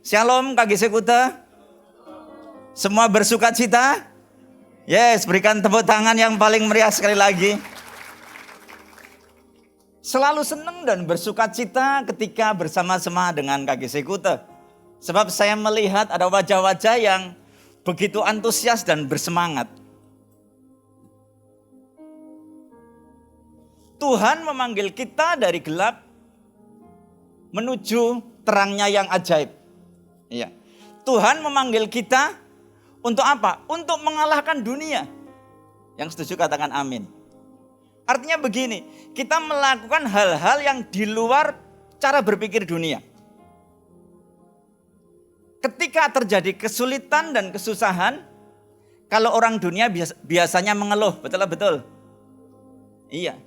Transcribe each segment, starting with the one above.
Shalom KGC Kuta. Semua bersuka cita? Yes, berikan tepuk tangan yang paling meriah sekali lagi. Selalu senang dan bersuka cita ketika bersama-sama dengan KGC Kuta. Sebab saya melihat ada wajah-wajah yang begitu antusias dan bersemangat. Tuhan memanggil kita dari gelap menuju terangnya yang ajaib. Iya. Tuhan memanggil kita untuk apa? Untuk mengalahkan dunia. Yang setuju katakan amin. Artinya begini, kita melakukan hal-hal yang di luar cara berpikir dunia. Ketika terjadi kesulitan dan kesusahan, kalau orang dunia biasanya mengeluh, betul? Iya.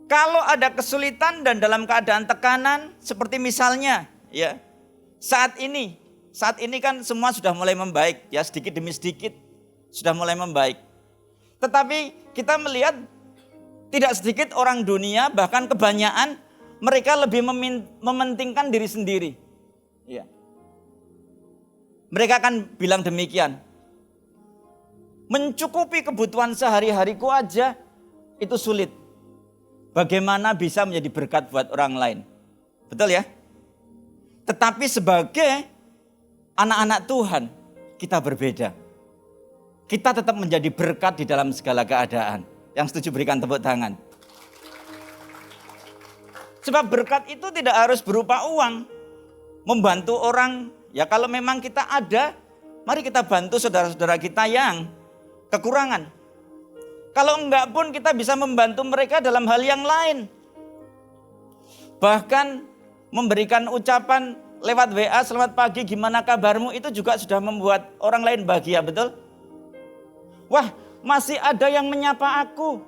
Kalau ada kesulitan dan dalam keadaan tekanan, seperti misalnya, ya, saat ini kan semua sudah mulai membaik, ya sedikit demi sedikit sudah mulai membaik. Tetapi kita melihat tidak sedikit orang dunia, bahkan kebanyakan mereka lebih mementingkan diri sendiri. Ya. Mereka akan bilang demikian, mencukupi kebutuhan sehari-hariku aja itu sulit. Bagaimana bisa menjadi berkat buat orang lain? Betul ya? Tetapi sebagai anak-anak Tuhan, kita berbeda. Kita tetap menjadi berkat di dalam segala keadaan. Yang setuju berikan tepuk tangan. Sebab berkat itu tidak harus berupa uang. Membantu orang, ya kalau memang kita ada, mari kita bantu saudara-saudara kita yang kekurangan. Kalau enggak pun kita bisa membantu mereka dalam hal yang lain. Bahkan memberikan ucapan lewat WA, selamat pagi, gimana kabarmu, itu juga sudah membuat orang lain bahagia, betul? Wah, masih ada yang menyapa aku.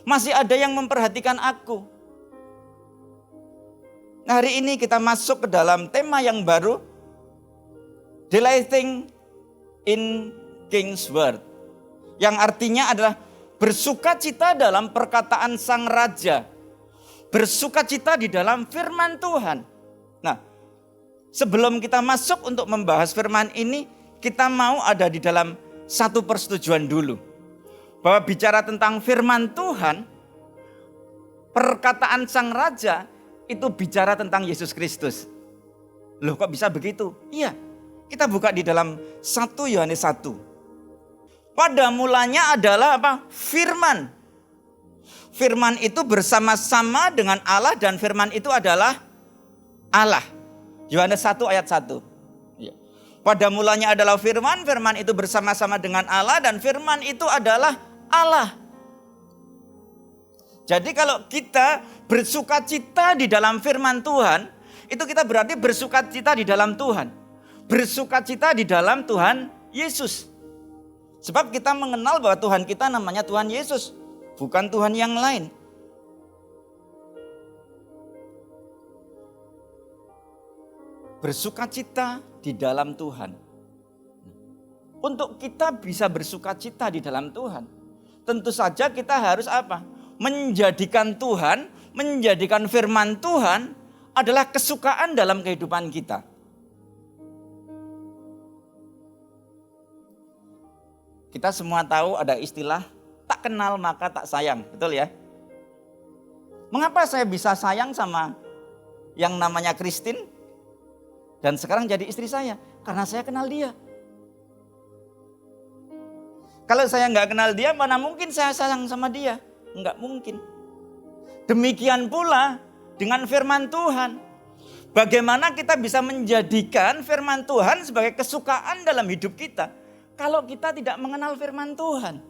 Masih ada yang memperhatikan aku. Nah, hari ini kita masuk ke dalam tema yang baru, Delighting in King's Word. Yang artinya adalah bersukacita dalam perkataan Sang Raja. Bersukacita di dalam firman Tuhan. Nah, sebelum kita masuk untuk membahas firman ini, kita mau ada di dalam satu persetujuan dulu. Bahwa bicara tentang firman Tuhan, perkataan Sang Raja itu bicara tentang Yesus Kristus. Loh, kok bisa begitu? Iya, kita buka di dalam 1 Yohanes 1. Pada mulanya adalah apa? Firman. Firman itu bersama-sama dengan Allah dan firman itu adalah Allah. Yohanes 1 ayat 1. Pada mulanya adalah firman, firman itu bersama-sama dengan Allah dan firman itu adalah Allah. Jadi kalau kita bersukacita di dalam firman Tuhan, itu kita berarti bersukacita di dalam Tuhan. Bersukacita di dalam Tuhan Yesus. Sebab kita mengenal bahwa Tuhan kita namanya Tuhan Yesus, bukan Tuhan yang lain. Bersukacita di dalam Tuhan. Untuk kita bisa bersukacita di dalam Tuhan, tentu saja kita harus apa? Menjadikan Tuhan, menjadikan firman Tuhan adalah kesukaan dalam kehidupan kita. Kita semua tahu ada istilah tak kenal maka tak sayang, betul ya? Mengapa saya bisa sayang sama yang namanya Christine dan sekarang jadi istri saya? Karena saya kenal dia. Kalau saya nggak kenal dia, mana mungkin saya sayang sama dia? Nggak mungkin. Demikian pula dengan firman Tuhan. Bagaimana kita bisa menjadikan firman Tuhan sebagai kesukaan dalam hidup kita? Kalau kita tidak mengenal firman Tuhan.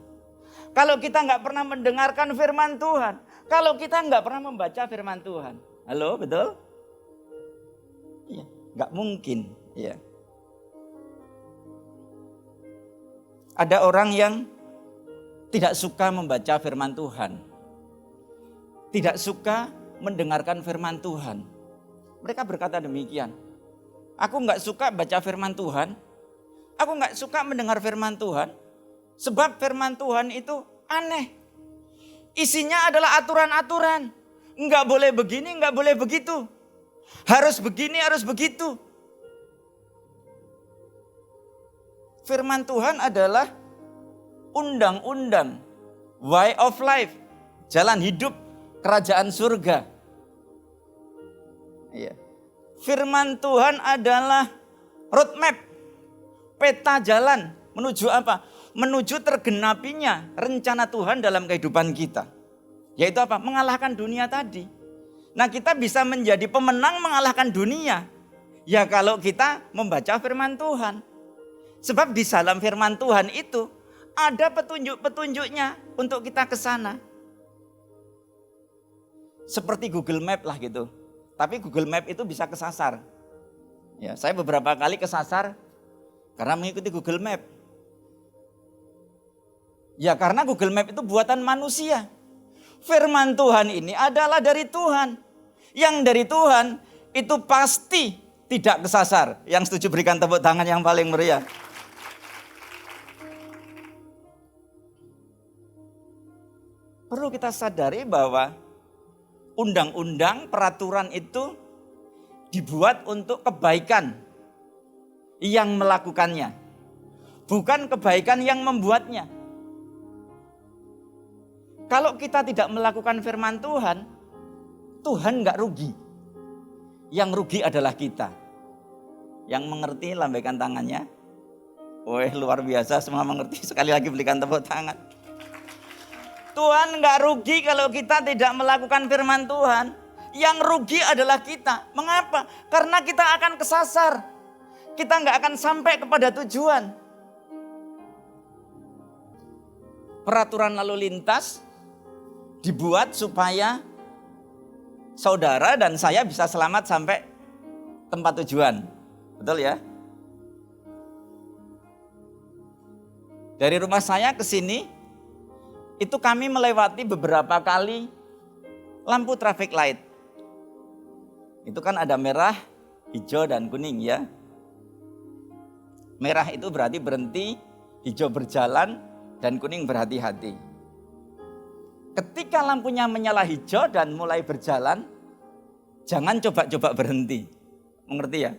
Kalau kita nggak pernah mendengarkan firman Tuhan. Kalau kita nggak pernah membaca firman Tuhan. Halo, betul? Iya, nggak mungkin. Ya. Ada orang yang tidak suka membaca firman Tuhan. Tidak suka mendengarkan firman Tuhan. Mereka berkata demikian. Aku nggak suka baca firman Tuhan. Aku nggak suka mendengar firman Tuhan. Sebab firman Tuhan itu aneh. Isinya adalah aturan-aturan. Nggak boleh begini, nggak boleh begitu. Harus begini, harus begitu. Firman Tuhan adalah undang-undang, way of life, jalan hidup kerajaan surga. Iya. Firman Tuhan adalah roadmap, peta jalan menuju apa? Menuju tergenapinya rencana Tuhan dalam kehidupan kita. Yaitu apa? Mengalahkan dunia tadi. Nah, kita bisa menjadi pemenang mengalahkan dunia. Ya kalau kita membaca firman Tuhan. Sebab di dalam firman Tuhan itu ada petunjuk-petunjuknya untuk kita ke sana. Seperti Google Map lah gitu. Tapi Google Map itu bisa kesasar. Ya, saya beberapa kali kesasar karena mengikuti Google Map. Ya karena Google Map itu buatan manusia. Firman Tuhan ini adalah dari Tuhan. Yang dari Tuhan itu pasti tidak kesasar. Yang setuju berikan tepuk tangan yang paling meriah. Perlu kita sadari bahwa undang-undang, peraturan itu dibuat untuk kebaikan yang melakukannya. Bukan kebaikan yang membuatnya. Kalau kita tidak melakukan firman Tuhan, Tuhan nggak rugi. Yang rugi adalah kita. Yang mengerti lambaikan tangannya. Wah, luar biasa, semua mengerti. Sekali lagi berikan tepuk tangan. Tuhan nggak rugi kalau kita tidak melakukan firman Tuhan. Yang rugi adalah kita. Mengapa? Karena kita akan kesasar. Kita nggak akan sampai kepada tujuan. Peraturan lalu lintas dibuat supaya saudara dan saya bisa selamat sampai tempat tujuan. Betul ya? Dari rumah saya ke sini, itu kami melewati beberapa kali lampu traffic light. Itu kan ada merah, hijau, dan kuning ya. Merah itu berarti berhenti, hijau berjalan, dan kuning berhati-hati. Ketika lampunya menyala hijau dan mulai berjalan, jangan coba-coba berhenti. Mengerti ya?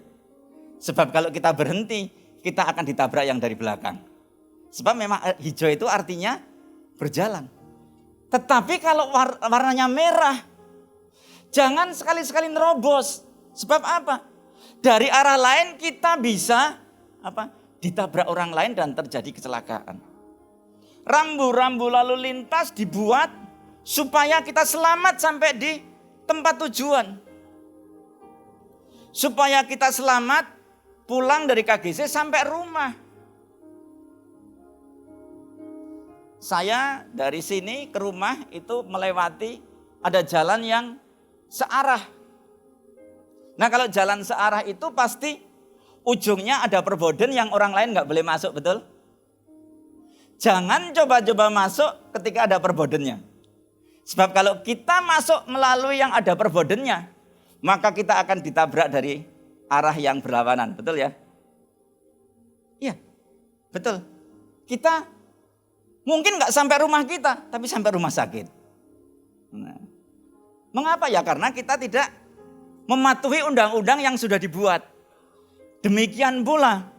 Sebab kalau kita berhenti, kita akan ditabrak yang dari belakang. Sebab memang hijau itu artinya berjalan. Tetapi kalau warnanya merah, jangan sekali-sekali nerobos. Sebab apa? Dari arah lain kita bisa ditabrak orang lain dan terjadi kecelakaan. Rambu-rambu lalu lintas dibuat supaya kita selamat sampai di tempat tujuan. Supaya kita selamat pulang dari KGC sampai rumah. Saya dari sini ke rumah itu melewati ada jalan yang searah. Nah kalau jalan searah itu pasti ujungnya ada perboden yang orang lain nggak boleh masuk, betul? Jangan coba-coba masuk ketika ada perbodennya. Sebab kalau kita masuk melalui yang ada perbodennya, maka kita akan ditabrak dari arah yang berlawanan, betul ya? Iya, betul. Kita mungkin nggak sampai rumah kita, tapi sampai rumah sakit. Nah, mengapa ya? Karena kita tidak mematuhi undang-undang yang sudah dibuat. Demikian pula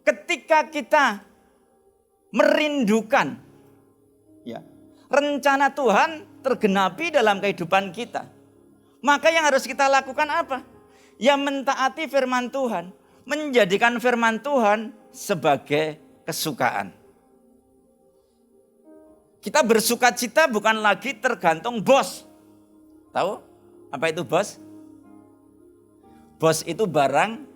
ketika kita merindukan ya, rencana Tuhan tergenapi dalam kehidupan kita, maka yang harus kita lakukan apa? Ya mentaati firman Tuhan, menjadikan firman Tuhan sebagai kesukaan. Kita bersuka cita bukan lagi tergantung bos. Tahu apa itu bos? Bos itu barang,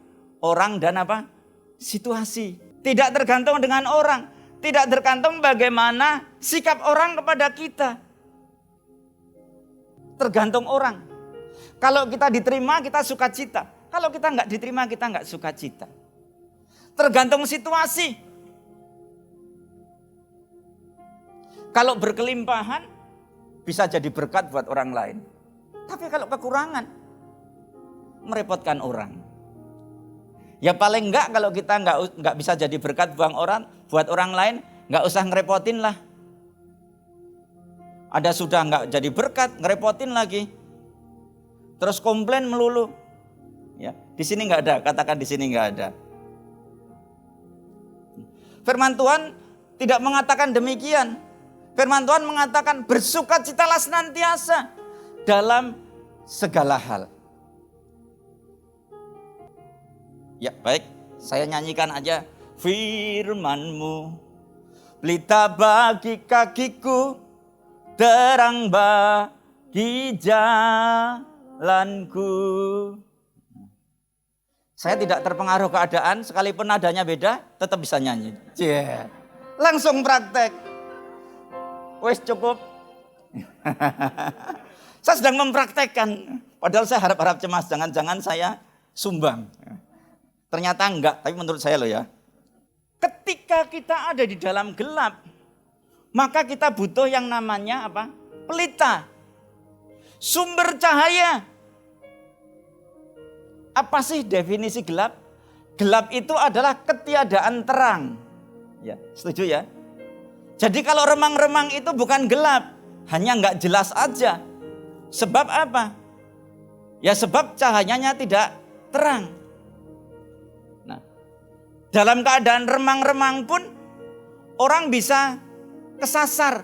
orang, dan apa? Situasi. Tidak tergantung dengan orang. Tidak tergantung bagaimana sikap orang kepada kita. Tergantung orang. Kalau kita diterima, kita suka cita. Kalau kita nggak diterima, kita nggak suka cita. Tergantung situasi. Kalau berkelimpahan, bisa jadi berkat buat orang lain. Tapi kalau kekurangan, merepotkan orang. Ya paling enggak kalau kita enggak bisa jadi berkat buat orang lain, enggak usah ngerepotin lah. Ada sudah enggak jadi berkat, ngerepotin lagi. terus komplain melulu. Ya, di sini nggak ada, katakan di sini nggak ada. Firman Tuhan tidak mengatakan demikian. Firman Tuhan mengatakan bersukacitalah senantiasa dalam segala hal. Ya baik, saya nyanyikan aja. Firman-Mu pelita bagi kakiku, terang bagi jalanku. Saya tidak terpengaruh keadaan, sekalipun nadanya beda, tetap bisa nyanyi. Yeah. Langsung praktek. Wes cukup. Saya sedang mempraktekkan. Padahal saya harap-harap cemas, jangan-jangan saya sumbang. Ternyata enggak, tapi menurut saya loh ya. Ketika kita ada di dalam gelap, maka kita butuh yang namanya apa? Pelita. Sumber cahaya. Apa sih definisi gelap? Gelap itu adalah ketiadaan terang. Ya, setuju ya? Jadi kalau remang-remang itu bukan gelap, hanya nggak jelas aja. Sebab apa? Ya sebab cahayanya tidak terang. Nah, dalam keadaan remang-remang pun orang bisa kesasar.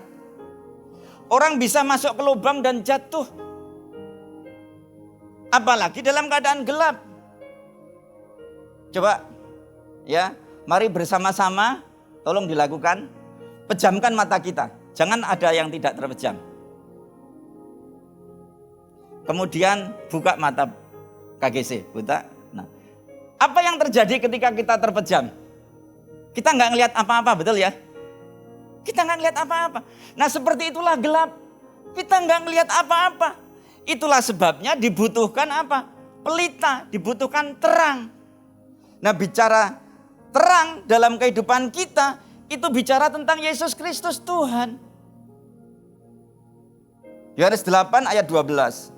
Orang bisa masuk ke lubang dan jatuh. Apalagi dalam keadaan gelap. Coba ya, mari bersama-sama tolong dilakukan. Pejamkan mata kita. Jangan ada yang tidak terpejam. Kemudian buka mata KGC, buta. Nah, apa yang terjadi ketika kita terpejam? Kita nggak ngelihat apa-apa, betul ya? Kita nggak ngelihat apa-apa. Nah, seperti itulah gelap. Kita nggak ngelihat apa-apa. Itulah sebabnya dibutuhkan apa? Pelita, dibutuhkan terang. Nah, bicara terang dalam kehidupan kita, itu bicara tentang Yesus Kristus Tuhan. Yohanes 8 ayat 12.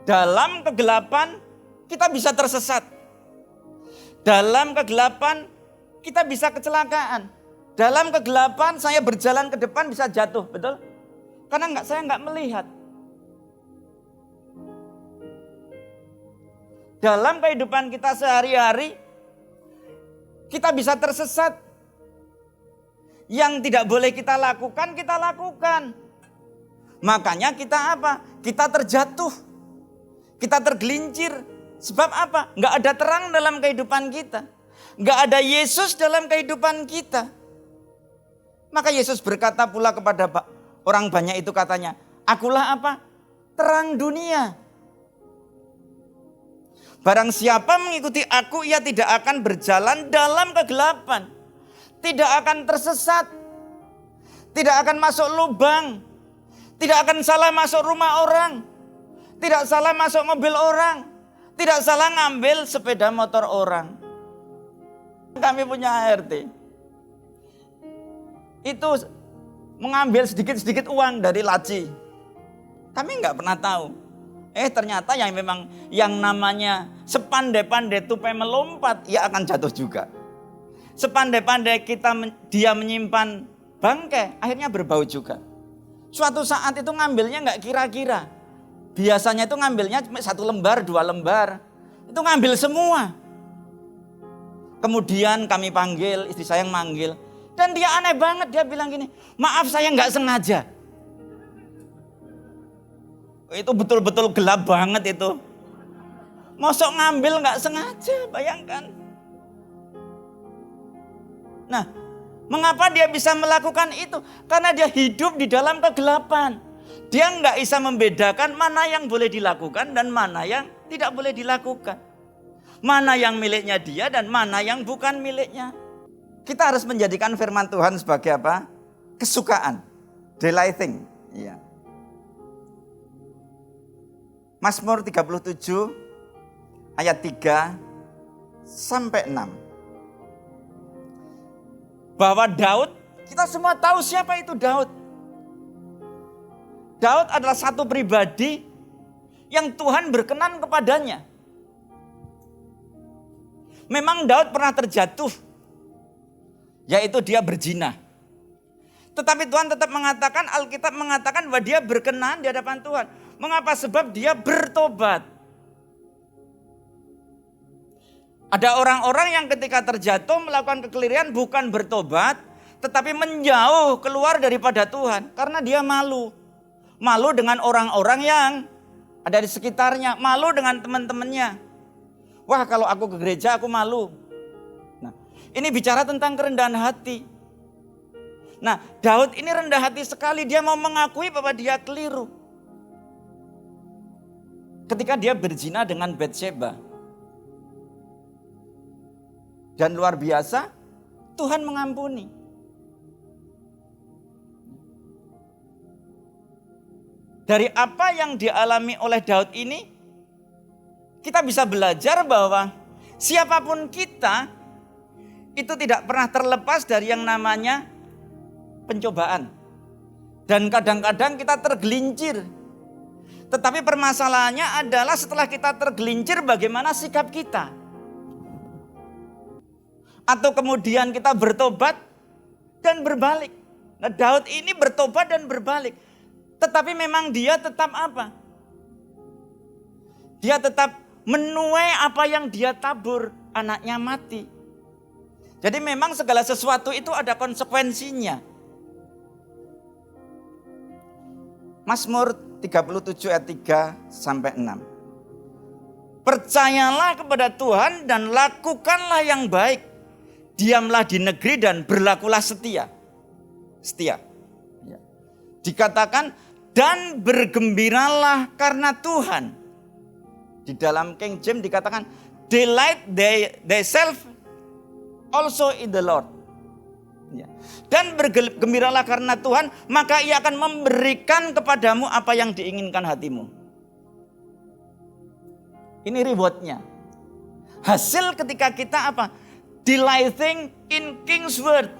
Dalam kegelapan kita bisa tersesat. Dalam kegelapan kita bisa kecelakaan. Dalam kegelapan saya berjalan ke depan bisa jatuh, betul? Karena saya nggak melihat. Dalam kehidupan kita sehari-hari kita bisa tersesat. Yang tidak boleh kita lakukan, kita lakukan. Makanya kita apa? Kita terjatuh. Kita tergelincir. Sebab apa? Nggak ada terang dalam kehidupan kita. Nggak ada Yesus dalam kehidupan kita. Maka Yesus berkata pula kepada orang banyak itu katanya, akulah apa? Terang dunia. Barang siapa mengikuti aku, ia tidak akan berjalan dalam kegelapan. Tidak akan tersesat. Tidak akan masuk lubang. Tidak akan salah masuk rumah orang. Tidak salah masuk mobil orang. Tidak salah ngambil sepeda motor orang. Kami punya ART. Itu mengambil sedikit-sedikit uang dari laci. Kami nggak pernah tahu. Ternyata yang namanya sepandai-pandai tupai melompat, ia akan jatuh juga. Sepandai-pandai dia menyimpan bangkai, akhirnya berbau juga. Suatu saat itu ngambilnya nggak kira-kira. Biasanya itu ngambilnya cuma 1 lembar, 2 lembar. Itu ngambil semua. Kemudian kami panggil, istri saya yang manggil. Dan dia aneh banget, dia bilang gini, maaf saya nggak sengaja. Itu betul-betul gelap banget itu. Mosok ngambil nggak sengaja, bayangkan. Nah, mengapa dia bisa melakukan itu? Karena dia hidup di dalam kegelapan. Dia nggak bisa membedakan mana yang boleh dilakukan dan mana yang tidak boleh dilakukan. Mana yang miliknya dia dan mana yang bukan miliknya. Kita harus menjadikan firman Tuhan sebagai apa? Kesukaan. Delighting. Ya. Mazmur 37 ayat 3 sampai 6. Bahwa Daud, kita semua tahu siapa itu Daud. Daud adalah satu pribadi yang Tuhan berkenan kepadanya. Memang Daud pernah terjatuh, yaitu dia berzina. Tetapi Tuhan tetap mengatakan, Alkitab mengatakan bahwa dia berkenan di hadapan Tuhan. Mengapa? Sebab dia bertobat. Ada orang-orang yang ketika terjatuh melakukan kekeliruan bukan bertobat, tetapi menjauh keluar daripada Tuhan. Karena dia malu. Malu dengan orang-orang yang ada di sekitarnya. Malu dengan teman-temannya. Wah, kalau aku ke gereja aku malu. Nah, ini bicara tentang kerendahan hati. Nah, Daud ini rendah hati sekali. Dia mau mengakui bahwa dia keliru. Ketika dia berzina dengan Batsheba. Dan luar biasa, Tuhan mengampuni. Dari apa yang dialami oleh Daud ini, kita bisa belajar bahwa siapapun kita itu tidak pernah terlepas dari yang namanya pencobaan. Dan kadang-kadang kita tergelincir. Tetapi permasalahannya adalah setelah kita tergelincir bagaimana sikap kita. Atau kemudian kita bertobat dan berbalik. Nah, Daud ini bertobat dan berbalik. Tetapi memang dia tetap apa? Dia tetap menuai apa yang dia tabur, anaknya mati. Jadi memang segala sesuatu itu ada konsekuensinya. Mazmur 37 ayat 3 sampai 6. Percayalah kepada Tuhan dan lakukanlah yang baik. Diamlah di negeri dan berlakulah setia. Setia. Ya. Dikatakan dan bergembiralah karena Tuhan. Di dalam King James dikatakan delight thyself also in the Lord. Ya. Dan bergembiralah karena Tuhan, maka Ia akan memberikan kepadamu apa yang diinginkan hatimu. Ini rewardnya. Hasil ketika kita apa? Delighting in King's word.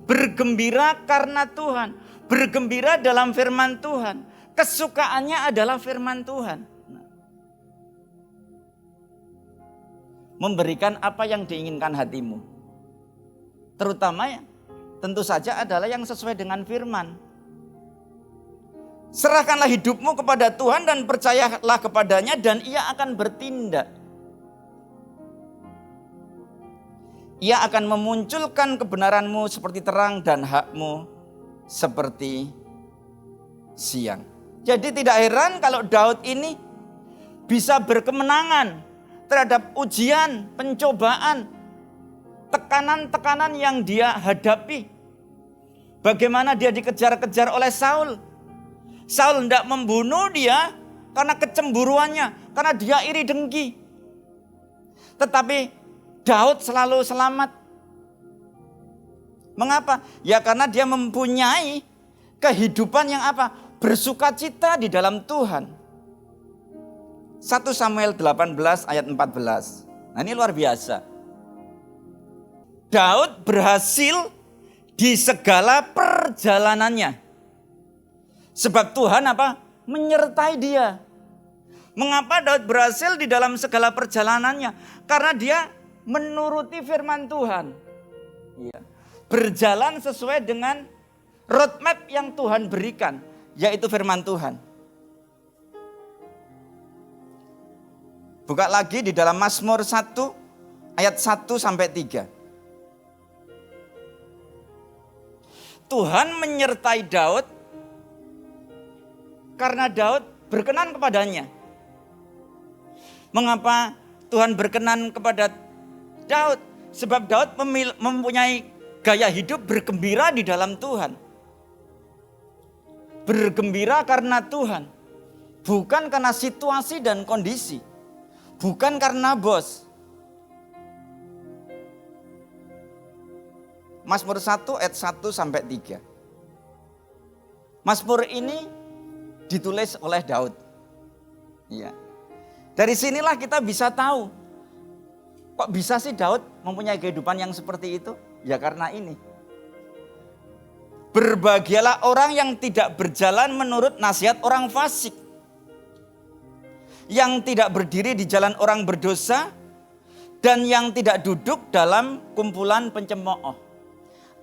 Bergembira karena Tuhan. Bergembira dalam firman Tuhan. Kesukaannya adalah firman Tuhan. Memberikan apa yang diinginkan hatimu. Terutama ya, tentu saja adalah yang sesuai dengan firman. Serahkanlah hidupmu kepada Tuhan dan percayalah kepadanya dan Ia akan bertindak. Ia akan memunculkan kebenaranmu seperti terang dan hakmu seperti siang. Jadi tidak heran kalau Daud ini bisa berkemenangan terhadap ujian, pencobaan, tekanan-tekanan yang dia hadapi. Bagaimana dia dikejar-kejar oleh Saul. Saul hendak membunuh dia karena kecemburuannya, karena dia iri dengki. Tetapi Daud selalu selamat. Mengapa? Ya karena dia mempunyai kehidupan yang apa? Bersukacita di dalam Tuhan. 1 Samuel 18 ayat 14. Nah ini luar biasa. Daud berhasil di segala perjalanannya. Sebab Tuhan apa? Menyertai dia. Mengapa Daud berhasil di dalam segala perjalanannya? Karena dia menuruti firman Tuhan. Ya. Berjalan sesuai dengan roadmap yang Tuhan berikan, yaitu firman Tuhan. Buka lagi di dalam Mazmur 1 ayat 1 sampai 3. Tuhan menyertai Daud karena Daud berkenan kepadanya. Mengapa Tuhan berkenan kepada Daud? Sebab Daud mempunyai gaya hidup bergembira di dalam Tuhan. Bergembira karena Tuhan. Bukan karena situasi dan kondisi. Bukan karena bos. Mazmur 1 ayat 1 sampai 3. Mazmur ini ditulis oleh Daud. Iya. Dari sinilah kita bisa tahu. Kok bisa sih Daud mempunyai kehidupan yang seperti itu? Ya karena ini. Berbahagialah orang yang tidak berjalan menurut nasihat orang fasik. Yang tidak berdiri di jalan orang berdosa. Dan yang tidak duduk dalam kumpulan pencemooh.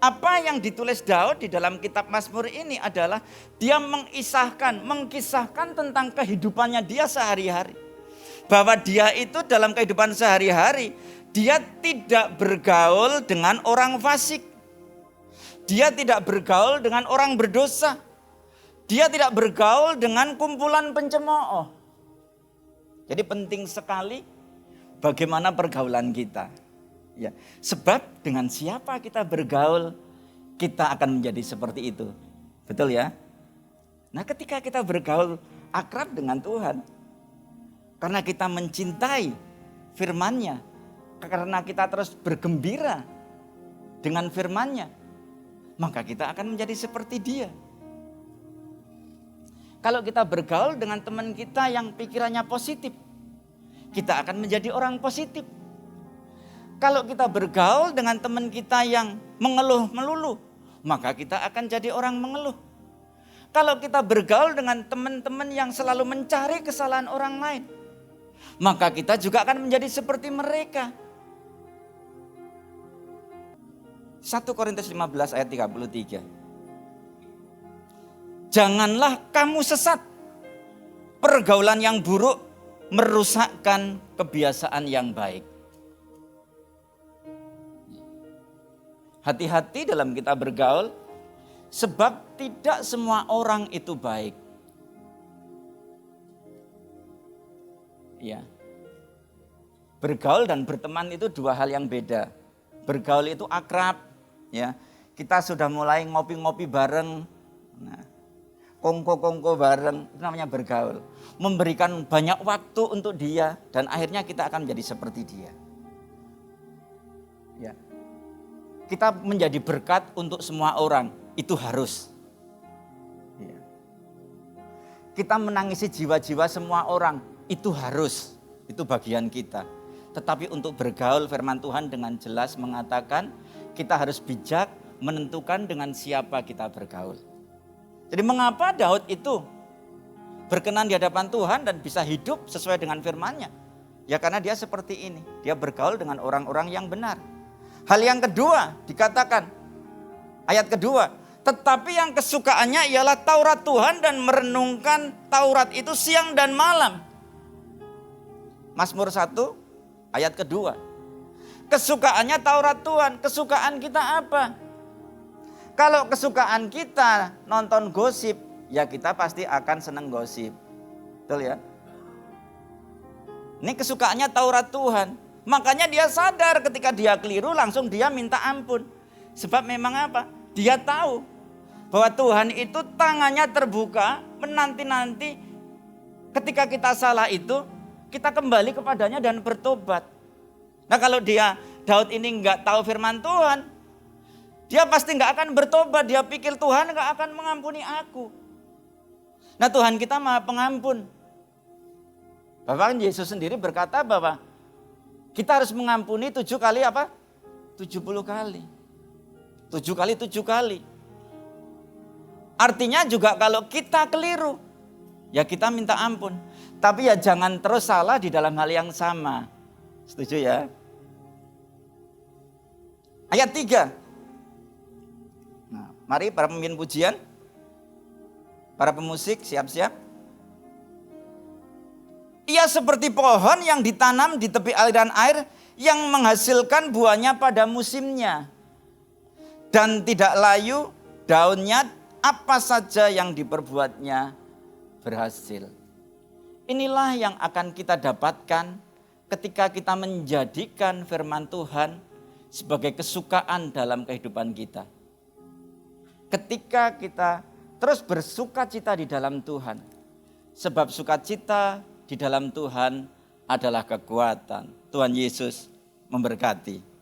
Apa yang ditulis Daud di dalam kitab Mazmur ini adalah dia mengkisahkan tentang kehidupannya dia sehari-hari. Bahwa dia itu dalam kehidupan sehari-hari, dia tidak bergaul dengan orang fasik. Dia tidak bergaul dengan orang berdosa. Dia tidak bergaul dengan kumpulan pencemooh. Jadi penting sekali bagaimana pergaulan kita. Ya, sebab dengan siapa kita bergaul, kita akan menjadi seperti itu. Betul ya? Nah, ketika kita bergaul akrab dengan Tuhan, karena kita mencintai firman-Nya, karena kita terus bergembira dengan firman-Nya, maka kita akan menjadi seperti Dia. Kalau kita bergaul dengan teman kita yang pikirannya positif, kita akan menjadi orang positif. Kalau kita bergaul dengan teman kita yang mengeluh melulu, maka kita akan jadi orang mengeluh. Kalau kita bergaul dengan teman-teman yang selalu mencari kesalahan orang lain, maka kita juga akan menjadi seperti mereka. 1 Korintus 15 ayat 33. Janganlah kamu sesat. Pergaulan yang buruk merusakkan kebiasaan yang baik. Hati-hati dalam kita bergaul, sebab tidak semua orang itu baik. Ya. Bergaul dan berteman itu dua hal yang beda. Bergaul itu akrab, ya. Kita sudah mulai ngopi-ngopi bareng, nah, kongko-kongko bareng, itu namanya bergaul. Memberikan banyak waktu untuk dia dan akhirnya kita akan menjadi seperti dia. Ya. Kita menjadi berkat untuk semua orang, itu harus. Ya. Kita menangisi jiwa-jiwa semua orang, itu harus. Itu bagian kita. Tetapi untuk bergaul firman Tuhan dengan jelas mengatakan kita harus bijak menentukan dengan siapa kita bergaul. Jadi mengapa Daud itu berkenan di hadapan Tuhan dan bisa hidup sesuai dengan firman-Nya? Ya karena dia seperti ini, dia bergaul dengan orang-orang yang benar. Hal yang kedua dikatakan, ayat kedua, tetapi yang kesukaannya ialah Taurat Tuhan dan merenungkan Taurat itu siang dan malam. Mazmur 1 ayat kedua. Kesukaannya Taurat Tuhan, kesukaan kita apa? Kalau kesukaan kita nonton gosip, ya kita pasti akan senang gosip. Betul ya? Ini kesukaannya Taurat Tuhan. Makanya dia sadar ketika dia keliru langsung dia minta ampun. Sebab memang apa? Dia tahu bahwa Tuhan itu tangannya terbuka menanti-nanti ketika kita salah itu kita kembali kepadanya dan bertobat. Nah kalau Daud ini nggak tahu firman Tuhan, dia pasti nggak akan bertobat. Dia pikir Tuhan nggak akan mengampuni aku. Nah Tuhan kita Maha Pengampun. Bahkan Yesus sendiri berkata bahwa kita harus mengampuni 7 kali apa? 70 kali. 7 kali 7 kali. Artinya juga kalau kita keliru, ya kita minta ampun. Tapi ya jangan terus salah di dalam hal yang sama. Setuju ya? Ayat 3. Nah, mari para pemimpin pujian, para pemusik siap-siap. Ia seperti pohon yang ditanam di tepi aliran air yang menghasilkan buahnya pada musimnya. Dan tidak layu daunnya, apa saja yang diperbuatnya berhasil. Inilah yang akan kita dapatkan ketika kita menjadikan firman Tuhan sebagai kesukaan dalam kehidupan kita. Ketika kita terus bersukacita di dalam Tuhan. Sebab sukacita di dalam Tuhan adalah kekuatan. Tuhan Yesus memberkati.